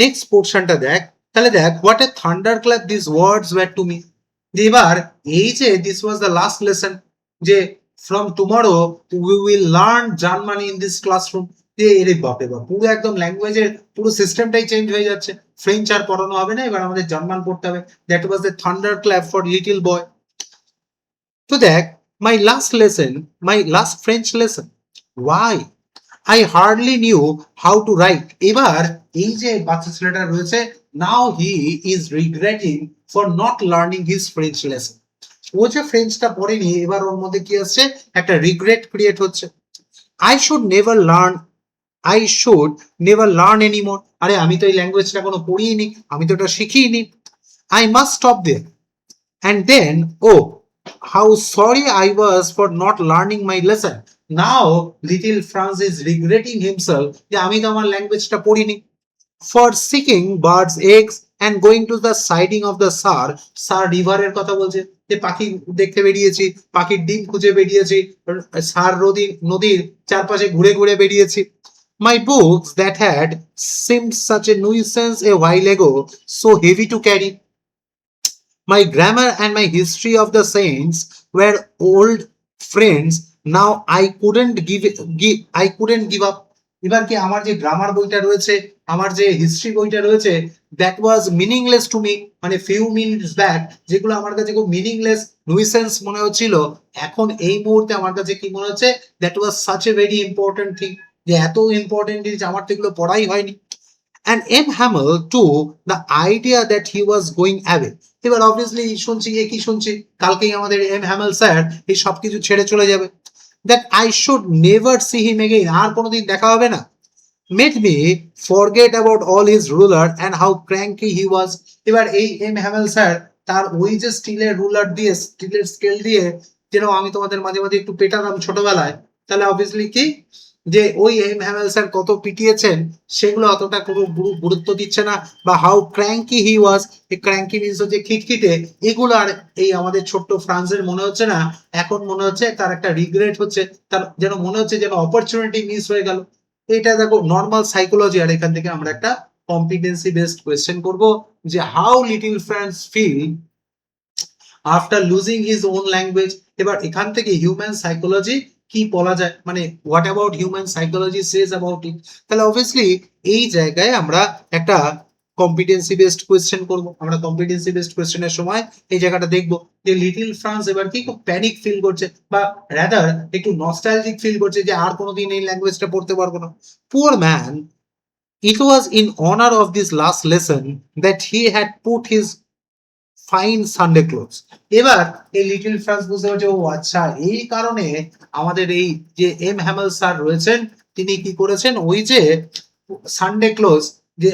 Next পোর্শনটা দেখ, তাহলে দেখ what a thunder clap this words were to me. এবার এই যে this was the last lesson, যে from tomorrow we will learn Germany in this classroom. যে এরে বাপরে বাপ, পুরো একদম ল্যাঙ্গুয়েজের পুরো সিস্টেমটাই চেঞ্জ হয়ে যাচ্ছে। ফ্রেঞ্চ আর পড়ানো হবে না, এবার আমাদের জার্মান পড়তে হবে। That was the thunder clap for little boy. তো দেখ, my last lesson, my last French lesson, why I hardly knew how to write. এবার এই যে বাচ্চা ছেলেটা রয়েছে, now he is regretting for not learning his French lesson. ও যে ফ্রেঞ্চটা পড়েনি, এবার ওর মধ্যে কি আসছে, একটা রিগ্রেট ক্রিয়েট হচ্ছে। I should never learn, I should never learn anymore. আরে আমি তো এই ল্যাঙ্গুয়েজটা কোনো পড়িনি, আমি তো এটা শিখিনি। I must stop there. And then, oh, how sorry I was for not learning my lesson. Now, little Franz is regretting himself যে আমি তো আমার ল্যাঙ্গুয়েজটা পড়িনি। For seeking birds' eggs and going to the siding of the Sar রিভারের কথা বলছে, যে পাখি দেখতে বেরিয়েছি, পাখির ডিম খুঁজে বেরিয়েছি, সার নদীর চারপাশে ঘুরে ঘুরে বেরিয়েছি। My books that had seemed such a nuisance a while ago, so heavy to carry. My grammar and my history of the saints were old friends. Now I couldn't give up. এবার কি আমার যে grammar বইটা রয়েছে, আমার যে history বইটা রয়েছে, that was meaningless to me, মানে ফিউ মিনিটস ব্যাক যেগুলো আমার কাছে খুব মিনিংলেস নুইসেন্স মনে হচ্ছিল, এখন এই মুহূর্তে আমার কাছে কি মনে হচ্ছে, that was such a very important thing, যে এত ইম্পর্টেন্ট জিনিস আমার তো এগুলো পড়াই হয়নি। And M. Hamel too, the idea that he was going away. এবার অবভিয়াসলি শুনছি, কি শুনছি, কালকেই আমাদের এম হ্যামেল স্যার এই সব কিছু ছেড়ে চলে যাবে। That I should never see him again, আর কোনোদিন দেখা হবে না। Made me forget about all his ruler and how cranky he was. এবার এই এম হ্যামেল স্যার তার ওই যে স্টিলের রুলার দিয়ে, স্টিলের স্কেল দিয়ে, যেন আমি তোমাদের মাঝে মাঝে একটু পেটাতাম ছোটবেলায়, তাহলে অবভিয়াসলি কি, যে ওই এম হ্যামেল স্যার কত পিটিয়েছেন সেগুলো অতটা কোনো গুরুত্ব দিচ্ছে না, বা হাউ ক্র্যাঙ্কি হি ওয়াজ, এই ক্র্যাঙ্কি মিন্স হচ্ছে খিটখিটে, এগুলো আর এই আমাদের ছোট্ট ফ্রান্সের মনে হচ্ছে না। এখন মনে হচ্ছে তার একটা রিগ্রেট হচ্ছে, তার যেন মনে হচ্ছে যেন অপরচুনিটি মিস হয়ে গেল। এটা দেখো নর্মাল সাইকোলজি। আর এখান থেকে আমরা একটা কম্পিটেন্সি বেসড কোয়েশ্চেন করব, যে how little France feel after losing his own language. এবার এখান থেকে হিউম্যান সাইকোলজি কি বলা যায়, মানে what about human psychology says about it. তাহলে অবভিয়াসলি এই জায়গায় আমরা একটা কম্পিটেন্সি বেসড কোয়েশ্চেন করব। আমরা কম্পিটেন্সি বেসড কোয়েশ্চেনের সময় এই জায়গাটা দেখব, যে লিটল ফ্রান্স এবার কি খুব প্যানিক ফিল করছে, বা রাদার একটু নস্টালজিক ফিল করছে, যে আর কোনোদিন এই ল্যাঙ্গুয়েজটা পড়তে পারবো না। Poor man, it was in honor of this last lesson that he had put his fine Sunday clothes. এবার এই লিটল ফ্রান্স বুঝতে পারছে, ও আচ্ছা এই কারণে আমাদের এই যে এম হ্যামেল স্যার রয়েছেন, তিনি কি করেছেন, ওই যে সানডে ক্লোথস, যে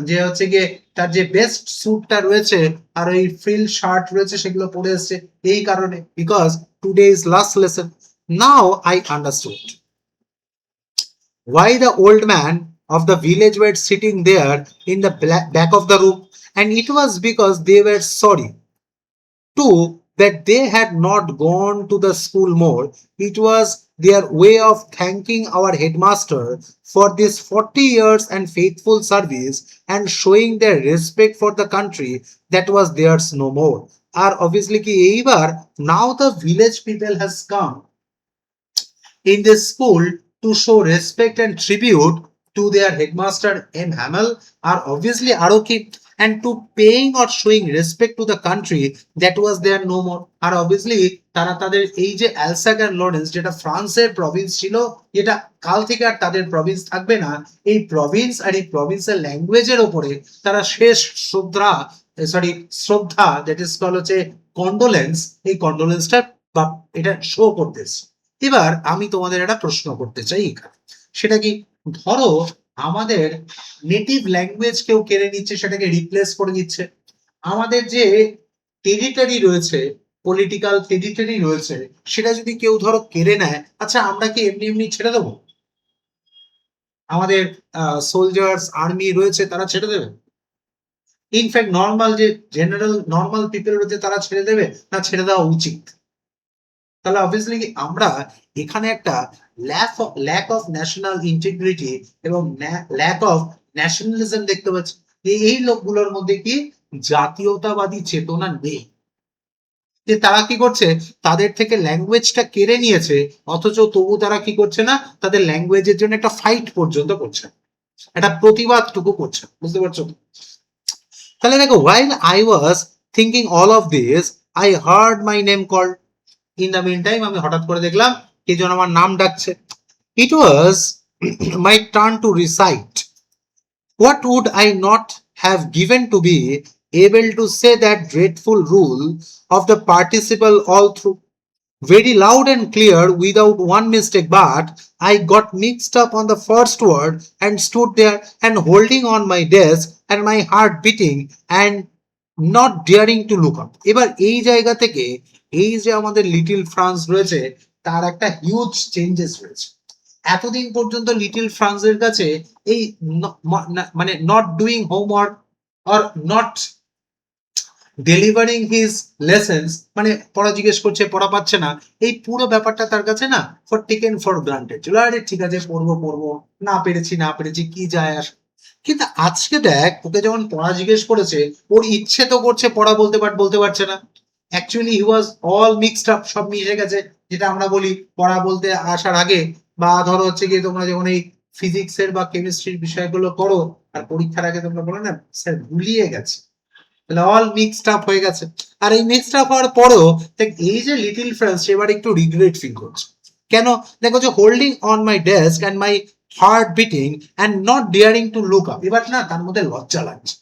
যে হচ্ছে গিয়ে তার যে বেস্ট স্যুটটা রয়েছে আর ওই ফ্রিল শার্ট রয়েছে সেগুলো পরে এসছে এই কারণে, because today is last lesson. Now I understood why the old man of the village were sitting there in the back of the room, and it was because they were sorry too that they had not gone to the school more. It was their way of thanking our headmaster for this 40 years and faithful service and showing their respect for the country that was theirs no more. Are obviously ki eibar now the village people has come in this school to show respect and tribute to their headmaster M. Hamel, are obviously Aroki, and to paying or showing respect to the country that was there no more. আর obviously তারা তাদের এই যে অ্যালসাক and Lawrence, যেটা ফ্রান্সের Province ছিল, যেটা কাল থেকে আর তাদের প্রভিন্স থাকবে না, এই প্রভিন্স আর এই প্রভিন্সের ল্যাঙ্গুয়েজের ওপরে তারা শেষ শ্রদ্ধা, দ্যাট ইজ কল হচ্ছে কন্ডোলেন্স, এই কন্ডোলেন্সটা বা এটা শো করতেছে। এবার আমি তোমাদের একটা প্রশ্ন করতে চাই এখানে, সেটা কি, ধরো আমাদের নেটিভ ল্যাঙ্গুয়েজ কেউ কেড়ে নিচ্ছে, সেটাকে রিপ্লেস করে দিচ্ছে। আমাদের যে টেরিটরি রয়েছে, পলিটিক্যাল টেরিটরি রয়েছে, সেটা যদি কেউ ধরো কেড়ে নেয়, আচ্ছা আমরা কি এমনি এমনি ছেড়ে দেবো? আমাদের সোলজার্স আর্মি রয়েছে, তারা ছেড়ে দেবে? ইনফ্যাক্ট নর্মাল যে জেনারেল নর্মাল পিপল রয়েছে, তারা ছেড়ে দেবে না? ছেড়ে দেওয়া উচিত। তাহলে অবভিয়াসলি আমরা এখানে একটা ল্যাক অফ ন্যাশনাল ইন্টিগ্রিটি এবং ল্যাক অফ ন্যাশনালিজম দেখতে পাচ্ছি। এই লোকগুলোর মধ্যে কি জাতীয়তাবাদী চেতনা নেই, যে তারা কি করছে তাদের থেকে ল্যাঙ্গুয়েজটা কেড়ে নিয়েছে, অথচ তবু তারা কি করছে না, তাদের ল্যাঙ্গুয়েজের জন্য একটা ফাইট পর্যন্ত করছে, একটা প্রতিবাদটুকু করছে। বুঝতে পারছো? তাহলে দেখো, while I was thinking all of this, I heard my name called. In the meantime আমি হঠাৎ করে দেখলাম কে যেন আমার নাম ডাকছে। It was my turn to recite. What would I not have given to be able to say that dreadful rule of the participle all through? Very loud and clear without one mistake, but I got mixed up on the first word and stood there and holding on my desk and my heart beating and not daring to look up. এবার এই জায়গা থেকে এই যে আমাদের little Franz রয়েছে তার একটা হিউজ চেঞ্জেস রয়েছে। এতদিন পর্যন্ত লিটল ফ্রান্সের কাছে এই মানে not doing homework or not delivering his lessons, মানে পড়া জিজ্ঞেস করছে পড়া পাচ্ছে না, এই পুরো ব্যাপারটা তার কাছে না ফর টেকেন ফর গ্রান্টেড, চলো আরে ঠিক আছে পড়বো পড়বো, না পেরেছি কি যায় আসে। কিন্তু আজকে দেখ ওকে যখন পড়া জিজ্ঞেস করেছে ওর ইচ্ছে তো করছে পড়া বলতে, বাট বলতে পারছে না। Actually he was all mixed up, সব মিশে গেছে, যেটা আমরা বলি পড়া বলতে আসার আগে, বা ধরো হচ্ছে কি তোমরা যখন এই ফিজিক্সের বা কেমিস্ট্রির বিষয়গুলো করো আর পরীক্ষার আগে তোমরা বলো না স্যার ভুলিয়ে গেছে, অল মিক্সড আপ হয়ে গেছে। আর এই মিক্সড আপ হওয়ার পরেও এই যে লিটল ফ্রেন্ডস এবার একটু রিগ্রেট ফিল করছে। কেন? দেখো যে holding on my desk and my heart beating and not ডিয়ারিং to look up, এবার না তার মধ্যে লজ্জা লাগছে,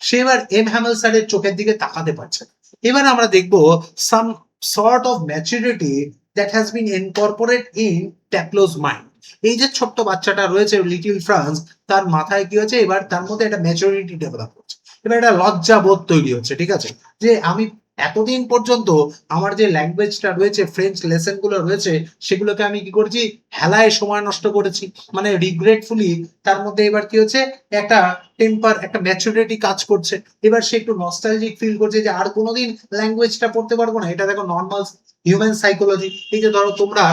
সে এবার এম হ্যামেল স্যারের চোখের দিকে তাকাতে পারছে। এবার আমরা দেখবো some sort of maturity that has been incorporate in ট্যাকলোজ মাইন্ড। এই যে ছোট্ট বাচ্চাটা রয়েছে লিটল ফ্রান্স, তার মাথায় কি হচ্ছে এবার তার মধ্যে একটা ম্যাচুরিটি ডেভেলপ হচ্ছে, এবার একটা লজ্জা বোধ তৈরি হচ্ছে। ঠিক আছে, যে আমি এতদিন পর্যন্ত আমার যে ল্যাঙ্গুয়েজটা রয়েছে, ফ্রেঞ্চ লেসন গুলো রয়েছে, সেগুলোকে আমি কি করেছি হেলায় সময় নষ্ট করেছি, মানে রিগ্রেটফুলি তার মধ্যে এবার কি হচ্ছে একটা টেম্পার, একটা ম্যাচুরিটি কাজ করছে। এবার সে একটু নস্টালজিক ফিল করছে যে আর কোনোদিন ল্যাঙ্গুয়েজটা পড়তে পারবো না। এটা দেখো নর্মাল হিউম্যান সাইকোলজি। এই যে ধরো তোমরা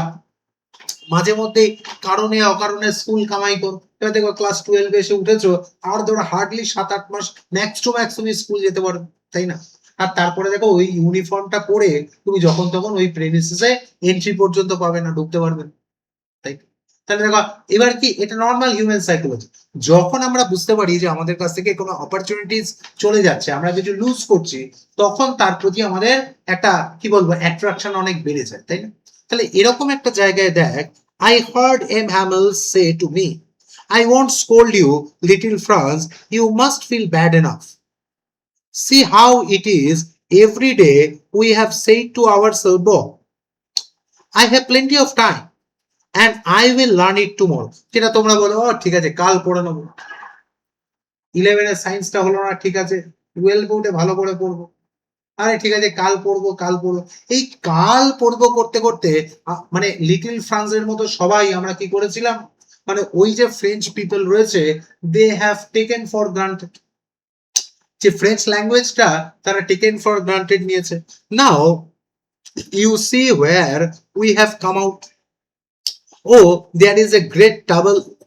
মাঝে মধ্যে কারণে অকারণে স্কুল কামাই করো, এবার দেখো ক্লাস 12 এসে উঠেছো, আর ধরো হার্ডলি 7-8 মাস ম্যাক্স টু ম্যাক্স তুমি স্কুল যেতে পারো, তাই না? আর তারপরে দেখো ওই ইউনিফর্মটা পরে তুমি যখন তখন ওই প্রেমিসিসে এন্ট্রি পর্যন্ত পাবে না, ঢুকতে পারবে না, তাই? তাহলে দেখো এবার কি এটা নর্মাল হিউম্যান সাইকোলজি। যখন আমরা বুঝতে পারি যে আমাদের কাছ থেকে কোনো অপরচুনিটিস চলে যাচ্ছে, আমরা কিছু লুজ করছি, তখন তার প্রতি আমাদের একটা কি বলবো অ্যাট্রাকশন অনেক বেড়ে যায়, তাই না? তাহলে এরকম একটা জায়গায় দেখ, I heard M. Hamill say to me, I won't scold you, little Franz, you must feel bad enough. See how it is every day we have said to ourselves, "Oh, I have plenty of time and I will learn it tomorrow." যেটা তোমরা বলো ও ঠিক আছে কাল পড়ে নেবো, 11 সায়েন্সটা হলো না, ঠিক আছে 12 উঠে ভালো করে পড়বো, আরে ঠিক আছে কাল পড়বো কাল পড়বো। এই কাল পড়বো করতে করতে মানে লিটল ফ্রান্সের মতো সবাই আমরা কি করেছিলাম, মানে ওই যে ফ্রেঞ্চ পিপল রয়েছে they have taken for granted, যে ফ্রেঞ্চ ল্যাঙ্গুয়েজটা তারা টেকেন ফর গ্রান্টেড নিয়েছে। Now you see where we have come out. Oh, there is a great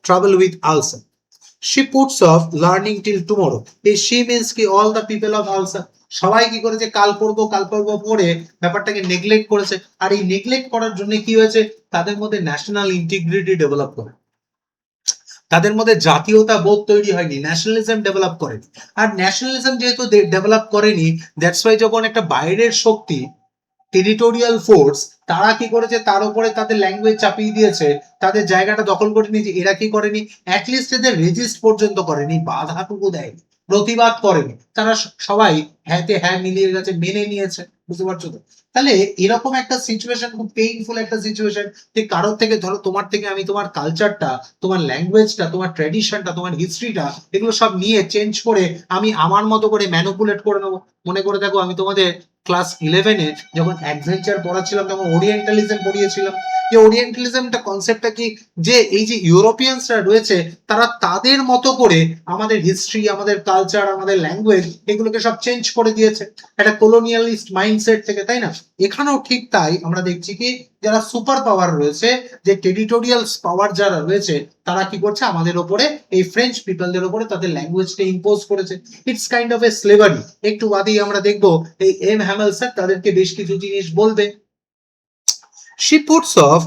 trouble with Alsa. She puts off learning till tomorrow. এই she means কি all the people of Alsa. সবাই কি করেছে কাল পড়বো পড়ে ব্যাপারটাকে নেগলেক্ট করেছে। আর এই নেগলেক্ট করার জন্য কি হয়েছে, তাদের মধ্যে ন্যাশনাল ইন্টিগ্রিটি ডেভেলপ করে, তাদের মধ্যে জাতীয়তা বোধ তৈরি হয়নি, ন্যাশনালিজম ডেভেলপ করেনি। আর ন্যাশনালিজম যেহেতু ডেভেলপ করেনি, দ্যাটস ওয়াই যখন একটা বাইরের শক্তি টেরিটোরিয়াল ফোর্স তারা কি করেছে তার উপরে তাদের ল্যাঙ্গুয়েজ চাপিয়ে দিয়েছে, তাদের জায়গাটা দখল করে নিয়েছে, এরা কি করেনি অ্যাটলিস্ট এদের রেজিস্ট পর্যন্ত করেনি, বাধাটুকু দেয়নি, প্রতিবাদ করেনি, তারা সবাই হ্যাঁতে হ্যাঁ মিলিয়ে গেছে, মেনে নিয়েছে। বুঝতে পারছো তো? তাহলে এরকম একটা সিচুয়েশন খুব পেইনফুল একটা সিচুয়েশন, যে কারোর থেকে ধরো তোমার থেকে আমি তোমার কালচারটা, তোমার ল্যাঙ্গুয়েজটা, তোমার ট্র্যাডিশনটা, তোমার হিস্ট্রিটা, এগুলো সব নিয়ে চেঞ্জ করে আমি আমার মতো করে ম্যানুপুলেট করে নেবো। মনে করে দেখো আমি তোমাদের ক্লাস 11-এ যখন অ্যাডভেঞ্চার পড়াচ্ছিলাম তখন ওরিয়েন্টালিজম পড়িয়েছিলাম। যে ওরিয়েন্টালিজমটা কনসেপ্টটা কি, যে এই যে ইউরোপিয়ানসরা রয়েছে তারা তাদের মতো করে আমাদের হিস্ট্রি, আমাদের কালচার, আমাদের ল্যাঙ্গুয়েজ এগুলোকে সব চেঞ্জ করে দিয়েছে একটা কলোনিয়ালিস্ট মাইন্ডসেট থেকে, তাই না? এখানেও ঠিক তাই আমরা দেখছি কি যারা সুপার পাওয়ার রয়েছে, যে টেরিটোরিয়াল পাওয়ার যারা রয়েছে, তারা কি করছে আমাদের ওপরে, এই ফ্রেঞ্চ পিপলদের ওপরে তাদের ল্যাঙ্গুয়েজকে ইম্পোজ করেছে। It's kind of A slavery. একটু বাদেই আমরা দেখবো এই এম হ্যামেল স্যার তাদেরকে বেশ কিছু জিনিস বলবে। She puts off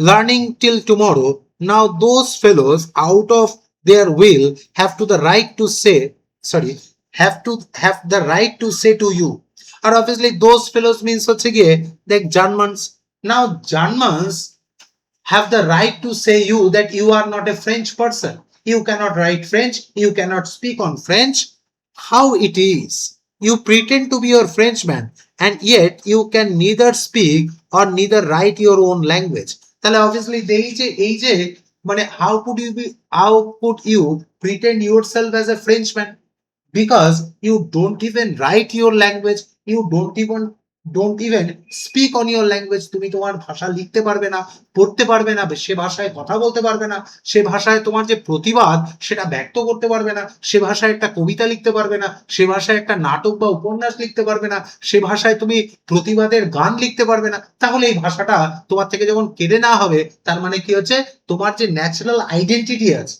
learning till tomorrow. Now those fellows out of their will have to the right to say, sorry, have the right to say to you. And obviously those fellows means হচ্ছে গিয়ে like Germans. Now Germans have the right to say you that you are not a French person. You cannot write French. You cannot speak on French. How it is? You pretend to be your Frenchman and yet you can neither speak or neither write your own language. তাহলে obviously এই যে মানে how could you pretend yourself as a Frenchman because you don't even write your language, you don't even speak on your language. তুমি তোমার ভাষা লিখতে পারবে না, পড়তে পারবে না, সে ভাষায় কথা বলতে পারবে না, সে ভাষায় তোমার যে প্রতিবাদ সেটা ব্যক্ত করতে পারবে না, সে ভাষায় একটা কবিতা লিখতে পারবে না, সে ভাষায় একটা নাটক বা উপন্যাস লিখতে পারবে না, সে ভাষায় তুমি প্রতিবাদের গান লিখতে পারবে না। তাহলে এই ভাষাটা তোমার থেকে যখন কেড়ে নেওয়া হবে, তার মানে কি হচ্ছে, তোমার যে ন্যাচারাল আইডেন্টিটি আছে,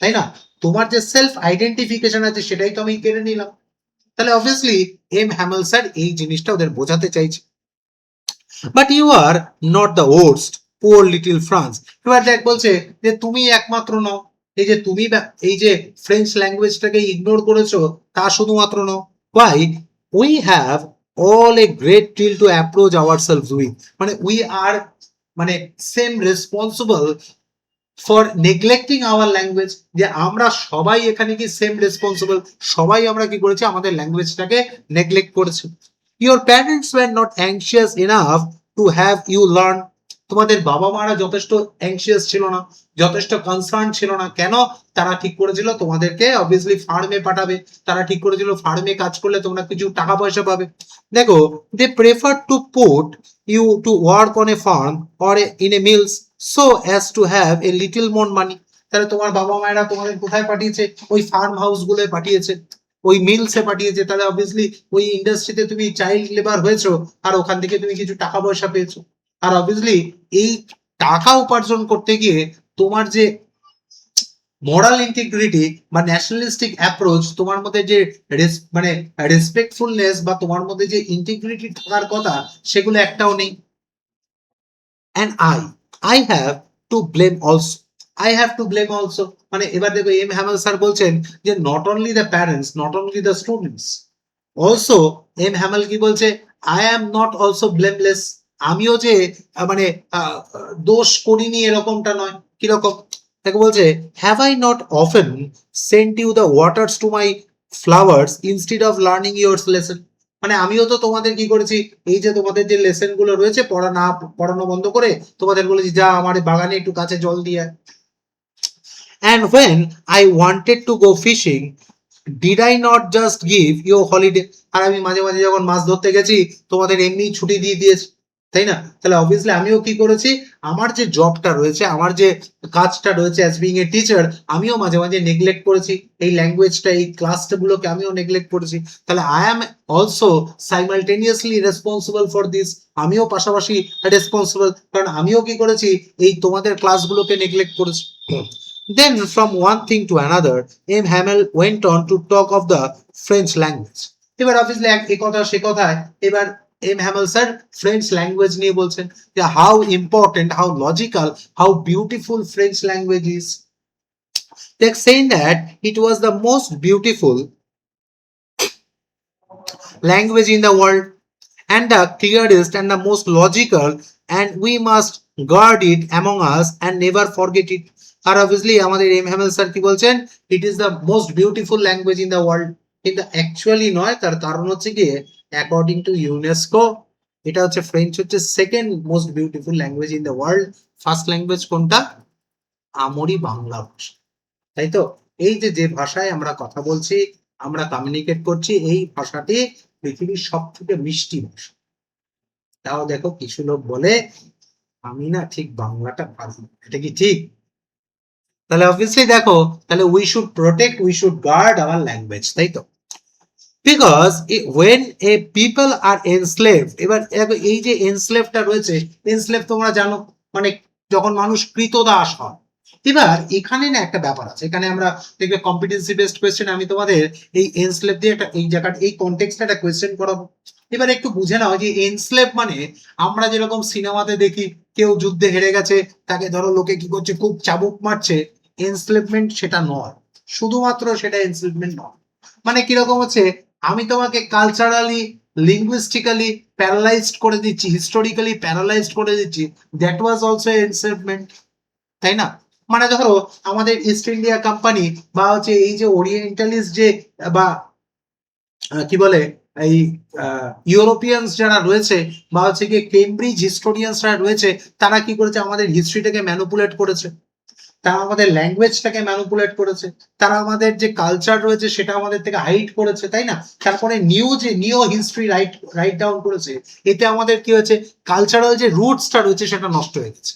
তাই না, তোমার যে সেলফ আইডেন্টিফিকেশন আছে, সেটাই তো আমি কেড়ে নিলাম। তাহলে অবভিয়াসলি এম হ্যামেল স্যার এই জিনিসটা ওদের বোঝাতে চাইছে। But you are not the worst, poor little France. এবার দেখ বলছে যে তুমি একমাত্র নও, এই যে তুমি এই যে ফ্রেঞ্চ ল্যাঙ্গুয়েজটাকে ইগনোর করেছো তা শুধুমাত্র নও। Why we have all a great deal to approach our self with, মানে উই আর মানে same responsible for neglecting our language, যে আমরা সবাই এখানে কি সেম রেসপন্সিবল, সবাই আমরা কি করেছি, আমাদের ল্যাঙ্গুয়েজটাকে নেগলেক্ট করেছি। Your parents were not anxious enough to have you learn, তোমাদের বাবা মারা যথেষ্ট অ্যাংশিয়াস ছিল না, যথেষ্ট কনসার্ন ছিল না। কেন? তারা ঠিক করেছিল তোমাদেরকে অবভিয়াসলি ফার্মে পাঠাবে, তারা ঠিক করেছিল ফার্মে কাজ করলে তোমরা কিছু টাকা পয়সা পাবে। দেখো, they prefer to put you to work on a farm or in a mills so as to have a little more money. তাহলে তোমার বাবা মায়েরা তোমাদের কোথায় পাঠিয়েছে? ওই ফার্ম হাউস গুলোয় পাঠিয়েছে, ওই মিলসে পাঠিয়েছে। তাহলে অবভিয়াসলি ওই ইন্ডাস্ট্রিতে তুমি চাইল্ড লেবার হয়েছো, আর ওখান থেকে তুমি কিছু টাকা পয়সা পেয়েছো। আর অবভিয়াসলি এই টাকা উপার্জন করতে গিয়ে তোমার যে মোরাল ইন্টিগ্রিটি বা ন্যাশনালিস্টিক অ্যাপ্রোচ, তোমার মধ্যে যে মানে রেসপেক্টফুলনেস বা তোমার মধ্যে যে ইন্টিগ্রিটি থাকার কথা, সেগুলো একটাও নেই। And I have to blame also, I have to blame also, মানে এবার দেখো এম হ্যামেল স্যার বলছেন যে not only the parents, not only the students, also M Hamel কি বলছে, I am not also blameless, আমিও যে মানে দোষ করিনি এরকমটা নয়। কিরকম? তাকে বলছে, have I not often sent you the waters to my flowers instead of learning your lesson, মানে আমিও তো তোমাদের কি করেছি, এই যে তোমাদের যে লেসন গুলো রয়েছে পড়ানো বন্ধ করে তোমাদের বলেছি যা আমার বাগানে একটু কাছে জল দিয়ে। And when I wanted to go fishing, did I not just give you holiday? আর আমি মাঝে মাঝে যখন মাছ ধরতে গেছি তোমাদের এমনি ছুটি দিয়ে দিয়েছি, তাই না? তাহলে অবভিয়াসলি আমিও কি করেছি, আমার যে জবটা রয়েছে, আমার যে কাজটা রয়েছে অ্যাজ বিং এ টিচার, আমিও মাঝে মাঝে নেগলেক্ট করেছি এই ল্যাঙ্গুয়েজটা, এই ক্লাসগুলোকে আমিও নেগলেক্ট করেছি। তাহলে I am also simultaneously responsible for this, আমিও পাশাপাশি রেসপন্সিবল, কারণ আমিও কি করেছি, এই তোমাদের ক্লাসগুলোকে নেগলেক্ট করেছি। Then from one thing to another, M. Hamel went on to talk of the French language. এবার অবভিয়াসলি এই কথা সে কথায় এবার M Hamel sir French language নিয়ে বলছেন যে how important, how logical, how beautiful French language is. They saying that it was the most beautiful language in the world and the clearest and the most logical, and we must guard it among us and never forget it. আর obviously আমাদের M Hamel sir কি বলছেন, it is the most beautiful language in the world, কিন্তু actually নয়। তার কারণ হচ্ছে কি, অ্যাকর্ডিং টু ইউনেস্কো এটা হচ্ছে ফ্রেঞ্চ হচ্ছে second most beautiful language in the world. First language কোনটা? আমরি বাংলা ভাষা, তাই তো? এই যে যে ভাষায় আমরা কথা বলছি, আমরা কমিউনিকেট করছি, এই ভাষাটি পৃথিবীর সব থেকে মিষ্টি ভাষা। তাও দেখো কিছু লোক বলে আমি না ঠিক বাংলাটা পারি, এটা কি ঠিক? তাহলে অবভিয়াসলি দেখো, তাহলে we should protect, we should guard our language, তাই তো? Because when a people are enslaved, এবার এই যে এনস্লেভটা রয়েছে, এনস্লেভ তোমরা জানো মানে যখন মানুষ কৃতদাস হয়। এবার এখানে না একটা ব্যাপার আছে, এখানে আমরা দেখবে কম্পিটেন্সি বেসড কোয়েশ্চেন আমি তোমাদের এই এনস্লেভ দিয়ে একটা এই জায়গাটা এই কনটেক্সটে একটা কোয়েশ্চেন করাবো। এবার একটু বুঝে নাও যে এনস্লেভ মানে আমরা যেরকম সিনেমাতে দেখি কেউ যুদ্ধে হেরে গেছে, তাকে ধরো লোকে কি করছে খুব চাবুক মারছে, এনস্লেভমেন্ট সেটা নয়, শুধুমাত্র সেটা এনস্লেভমেন্ট নয়। মানে কিরকম হচ্ছে, আমি তোমাকে কালচারালি লিঙ্গুইস্টিক্যালি প্যারালাইজড করে দিচ্ছি, হিস্টোরিক্যালি প্যারালাইজড করে দিচ্ছি, দ্যাট ওয়াজ অলসো এনসেলমেন্ট, তাই না? মানে ধরো আমাদের ইস্ট ইন্ডিয়া কোম্পানি বা হচ্ছে এই যে ওরিয়েন্টালিস্ট যে বা কি বলে এই ইউরোপিয়ানস যারা রয়েছে বা হচ্ছে কি কেমব্রিজ হিস্টোরিয়ানসরা রয়েছে, তারা কি করেছে আমাদের হিস্ট্রিটাকে ম্যানুপুলেট করেছে, তারা আমাদের ল্যাঙ্গুয়েজটাকে ম্যানুপুলেট করেছে, তারা আমাদের যে কালচার রয়েছে সেটা আমাদের থেকে হাইড করেছে, তাই না? তারপরে নিও হিস্ট্রি রাইট ডাউন করেছে, এতে আমাদের কি হয়েছে, কালচারাল যে রুটসটা রয়েছে সেটা নষ্ট হয়ে গেছে।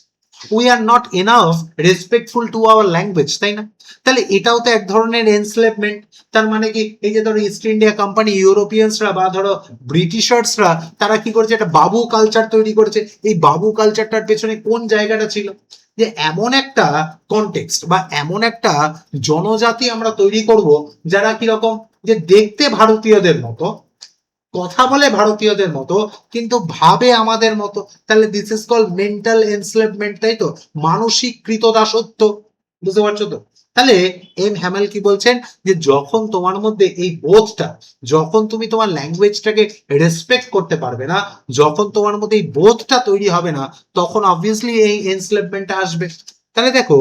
We are not enough respectful to our language, তাই না? তাহলে এটাও তো এক ধরনের এনস্লেভমেন্ট। তার মানে কি, এই যে ধরো ইস্ট ইন্ডিয়া কোম্পানি ইউরোপিয়ানসরা বা ধরো ব্রিটিশার্সরা তারা কি করেছে, একটা বাবু কালচার তৈরি করেছে। এই বাবু কালচারটার পেছনে কোন জায়গাটা ছিল, যে এমন একটা কনটেক্সট বা এমন একটা জনজাতি আমরা তৈরি করব যারা কিরকম, যে দেখতে ভারতীয়দের মতো, কথা বলে ভারতীয়দের মতো, কিন্তু ভাবে আমাদের মতো। তাহলে দিস ইজ কল মেন্টাল এনস্লেভমেন্ট, তাই তো, মানসিক কৃতদাসত্ব। বুঝতে পারছো তো? তাহলে এম হ্যামেল কি বলছেন, যে যখন তোমার মধ্যে এই বোধটা, যখন তুমি তোমার ল্যাঙ্গুয়েজটাকে রেসপেক্ট করতে পারবে না, যখন তোমার মধ্যে এই বোধটা তৈরি হবে না, তখন অবভিয়াসলি এই এনস্লেভমেন্টটা আসবে। তাহলে দেখো,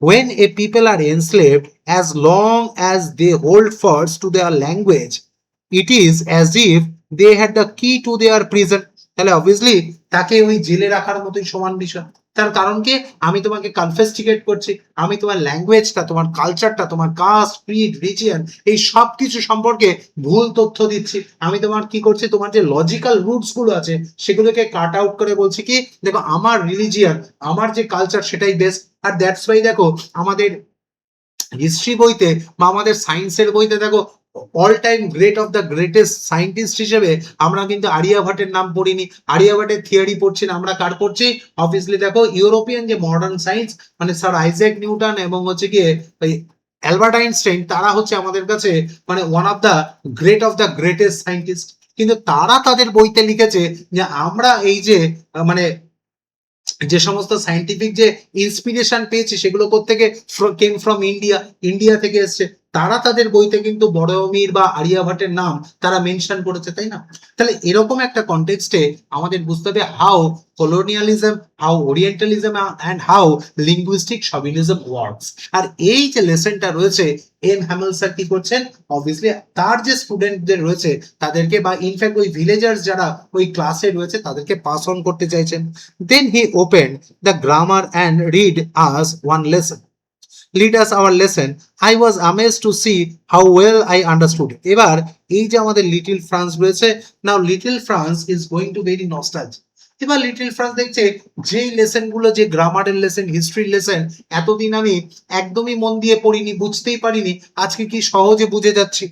when a people are enslaved, as long as they hold fast to their language, it is as if they had the key to their prison. তাহলে অবভিয়াসলি তাকে ওই জেলে রাখার মতোই সমান বিষয়। তার কারণ কি, আমি তোমাকে কনফেস্টিগেট করছি, আমি তোমার ল্যাঙ্গুয়েজটা, তোমার কালচারটা, তোমার কাস্ট, ক্রিড, রিজিয়ন, এই সব কিছু সম্পর্কে ভুল তথ্য দিচ্ছি। আমি তোমার কি করছি, তোমার যে লজিক্যাল রুটস গুলো আছে সেগুলোকে কাট আউট করে বলছি কি, দেখো আমার রিলিজিয়ন, আমার যে কালচার সেটাই বেস্ট। আর দ্যাটস ওয়াই দেখো আমাদের হিস্ট্রি বইতে বা আমাদের সায়েন্সের বইতে দেখো all time great of the greatest scientist হিসেবে আমরা কিন্তু আরিয়াভট্টের নাম পড়িনি, আরিয়াভট্টের থিওরি পড়ছি না, আমরা কার পড়ছি, অবভিয়াসলি দেখো ইউরোপিয়ান যে মডার্ন সায়েন্স, মানে স্যার আইজ্যাক নিউটন এবং হচ্ছে গিয়ে ওই অ্যালবার্ট আইনস্টাইন, তারা হচ্ছে আমাদের কাছে মানে one of the greatest scientist. কিন্তু তারা তাদের বইতে লিখেছে যে আমরা এই যে মানে যে সমস্ত সায়েন্টিফিক যে ইন্সপিরেশন পেয়েছে সেগুলো কোত্থেকে, কেম ফ্রম ইন্ডিয়া, ইন্ডিয়া থেকে এসছে। তারা তাদের বইতে কিন্তু বড়মির বা আরিয়াভট্টের নাম তারা মেনশন করেছে, তাই না? তাহলে এরকম একটা কনটেক্সটে আমাদের বুঝতে হবে how colonialism, how orientalism and how linguistic chauvinism works। আর এই যে লেসনটা রয়েছে, এম হ্যামেল স্যার কি করছেন, অবভিয়াসলি তার যে স্টুডেন্টদের রয়েছে তাদেরকে, বা ইনফ্যাক্ট ওই ভিলেজার্স যারা ওই ক্লাসে রয়েছে তাদেরকে পাস অন করতে চাইছেন। Then he opened the grammar and read us one lesson, lead us our lesson. I was amazed to see how well I understood it। এবার এই যে আমাদের লিটল ফ্রান্স রয়েছে, now little Franz is going to very nostalgic. এবার little Franz দেখছে যেই lesson গুলো, যে গ্রামারের লেসন, হিস্ট্রির লেসন, এতদিন আমি একদমই মন দিয়ে পড়িনি, বুঝতেই পারিনি, আজকে কি সহজে বুঝে যাচ্ছি।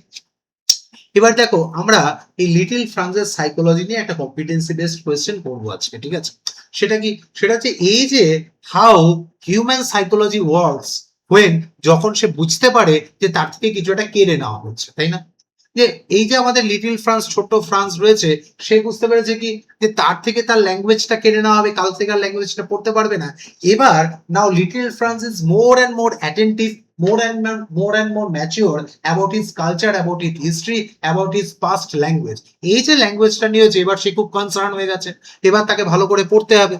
এবার দেখো আমরা এই লিটল ফ্রান্সের সাইকোলজি নিয়ে একটা কম্পিটেন্সি বেসড কোয়েশ্চেন করবো আজকে, ঠিক আছে? সেটা কি, সেটা হচ্ছে এই যে how human psychology works when, যখন সে বুঝতে পারে যে তার থেকে কিছু একটা কেড়ে নেওয়া হচ্ছে, তাই না? যে এই যে আমাদের লিটল ফ্রান্স, ছোট্ট ফ্রান্স রয়েছে, সে বুঝতে পেরেছে কি, যে তার থেকে তার ল্যাঙ্গুয়েজটা কেড়ে নেওয়া হবে, কাল থেকে আর ল্যাঙ্গুয়েজটা পড়তে পারবে না। এবার now little Franz is more and more attentive, more and more mature about his culture, about his history, about his past language। এই যে ল্যাঙ্গুয়েজটা নিয়েছে, এবার সে খুব কনসার্ন হয়ে গেছে, এবার তাকে ভালো করে পড়তে হবে।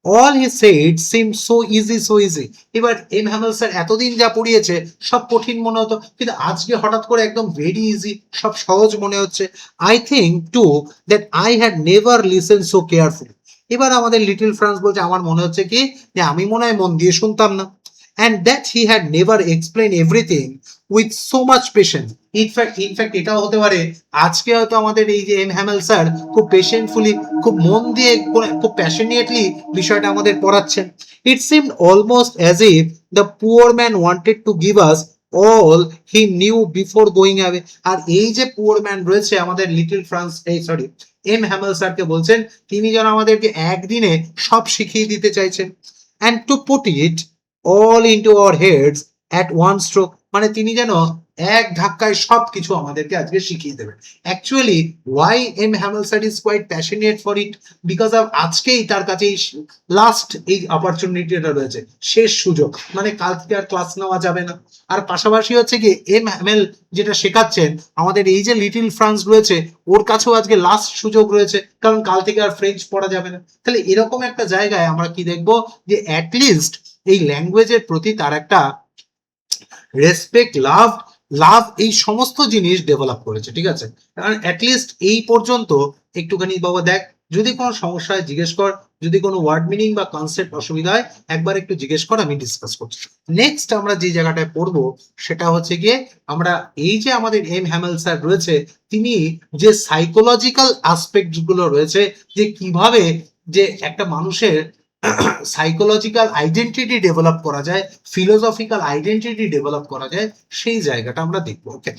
all he said seemed so easy, so easy। এবার এম হ্যামেল স্যার এতদিন যা পড়িয়েছে সব কঠিন মনে হতো, কিন্তু আজকে হঠাৎ করে একদম ভেরি ইজি, সব সহজ মনে হচ্ছে। I think to that I had never listen so carefully. এবার আমাদের লিটল ফ্রান্স বলছে, আমার মনে হচ্ছে কি, যে আমি মনে হয় মন দিয়ে শুনতাম না, and that he had never explained everything with so much patience। In fact এটাও হতে পারে আজকে হয়তো আমাদের এই যে এম হ্যামেল স্যার খুব পেশেন্টফুলি, খুব মন দিয়ে, খুব প্যাশনেটলি বিষয়টা আমাদের পড়াচ্ছেন। ইট seemed almost as if the poor man wanted to give us all he knew before going away. আর এই যে পুয়ার ম্যান রয়েছে আমাদের লিটল ফ্রান্স, এই সরি এম হ্যামেল স্যারকে বলছেন তিনি যেন আমাদেরকে একদিনে সব শিখিয়ে দিতে চাইছেন। and to put it all into our heads at one stroke, মানে তিনি যেন এক ধাক্কায় সব কিছু আমাদেরকে আজকে শিখিয়ে দেবেন। Actually why M Hamel sir is quite passionate for it, because of আজকেই তার কাছে লাস্ট এই অপরচুনিটিটা রয়েছে, শেষ সুযোগ, মানে কাল থেকে আর ক্লাস নেওয়া যাবে না। আর পাশাপাশি হচ্ছে কি এম হ্যামেল যেটা শেখাচ্ছেন আমাদের এই যে লিটল ফ্রান্স রয়েছে ওর কাছেও আজকে লাস্ট সুযোগ রয়েছে, কারণ কাল থেকে আর ফ্রেঞ্চ পড়া যাবে না। তাহলে এরকম একটা জায়গায় আমরা কি দেখবো যে অ্যাটলিস্ট এই ল্যাঙ্গুয়েজের প্রতি তার একটা রেসপেক্ট, লাভ এই সমস্ত জিনিস ডেভেলপ করেছে, ঠিক আছে। কারণ অ্যাটলিস্ট এই পর্যন্ত একটুখানি বাবা দেখ, যদি কোনো সমস্যা হয় জিজ্ঞেস কর, যদি কোনো ওয়ার্ড মিনিং বা কনসেপ্ট অসুবিধা হয় একবার একটু জিজ্ঞেস কর, আমি ডিসকাস করছি। নেক্সট আমরা যে জায়গাটায় পড়বো সেটা হচ্ছে গিয়ে আমরা এই যে আমাদের এম হ্যামেল স্যার রয়েছে তিনি যে সাইকোলজিক্যাল আসপেক্ট গুলো রয়েছে, যে কিভাবে যে একটা মানুষের সাইকোলজিক্যাল আইডেন্টিটি ডেভেলপ করা যায়, ফিলোসফিক্যাল আইডেন্টিটি ডেভেলপ করা যায়, সেই জায়গাটা আমরা দেখবো। ওকে,